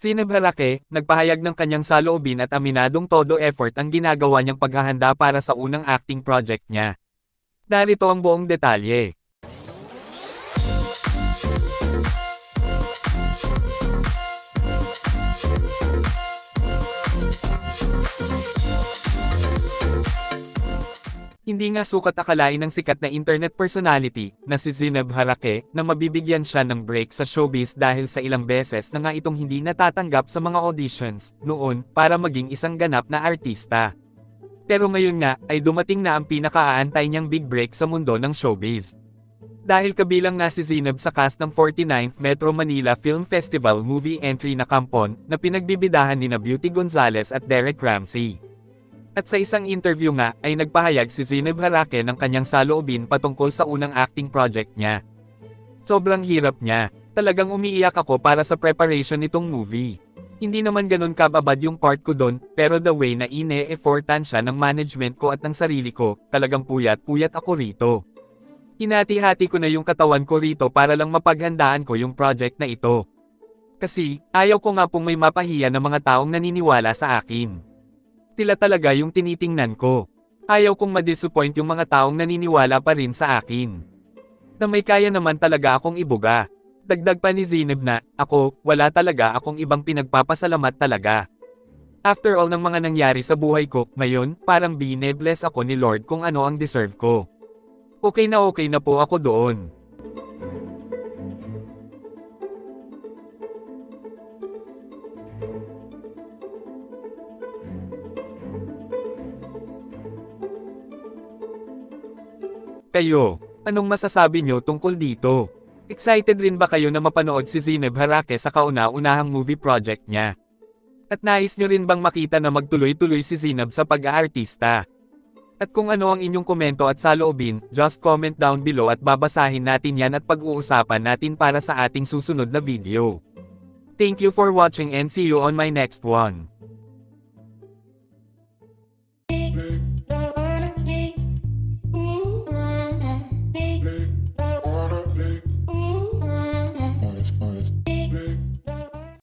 Zineb Harake, nagpahayag ng kanyang saloobin at aminadong todo effort ang ginagawa niyang paghahanda para sa unang acting project niya. Narito ang buong detalye. Hindi nga sukat akalain ng sikat na internet personality, na si Zineb Harake, na mabibigyan siya ng break sa showbiz dahil sa ilang beses na nga itong hindi natatanggap sa mga auditions, noon, para maging isang ganap na artista. Pero ngayon nga, ay dumating na ang pinakaaantay niyang big break sa mundo ng showbiz. Dahil kabilang nga si Zineb sa cast ng 49th Metro Manila Film Festival movie entry na Kampon, na pinagbibidahan nina Beauty Gonzales at Derek Ramsey. At sa isang interview nga, ay nagpahayag si Zineb Harake ng kanyang saloobin patungkol sa unang acting project niya. Sobrang hirap niya. Talagang umiiyak ako para sa preparation nitong movie. Hindi naman ganun kababad yung part ko doon, pero the way na ine-effortan siya ng management ko at ng sarili ko, talagang puyat-puyat ako rito. Hinati-hati ko na yung katawan ko rito para lang mapaghandaan ko yung project na ito. Kasi, ayaw ko nga pong may mapahiya ng mga taong naniniwala sa akin. Sila talaga yung tinitingnan ko. Ayaw kong ma-disappoint yung mga taong naniniwala pa rin sa akin. Na may kaya naman talaga akong ibuga. Dagdag pa ni Zineb na, ako, wala talaga akong ibang pinagpapasalamat talaga. After all ng mga nangyari sa buhay ko, ngayon, parang bine-bless ako ni Lord kung ano ang deserve ko. Okay na po ako doon. Kayo, anong masasabi nyo tungkol dito? Excited rin ba kayo na mapanood si Zineb Harake sa kauna-unahang movie project niya? At nais nyo rin bang makita na magtuloy-tuloy si Zineb sa pag-aartista? At kung ano ang inyong komento at saloobin, just comment down below at babasahin natin yan at pag-uusapan natin para sa ating susunod na video. Thank you for watching and see you on my next one.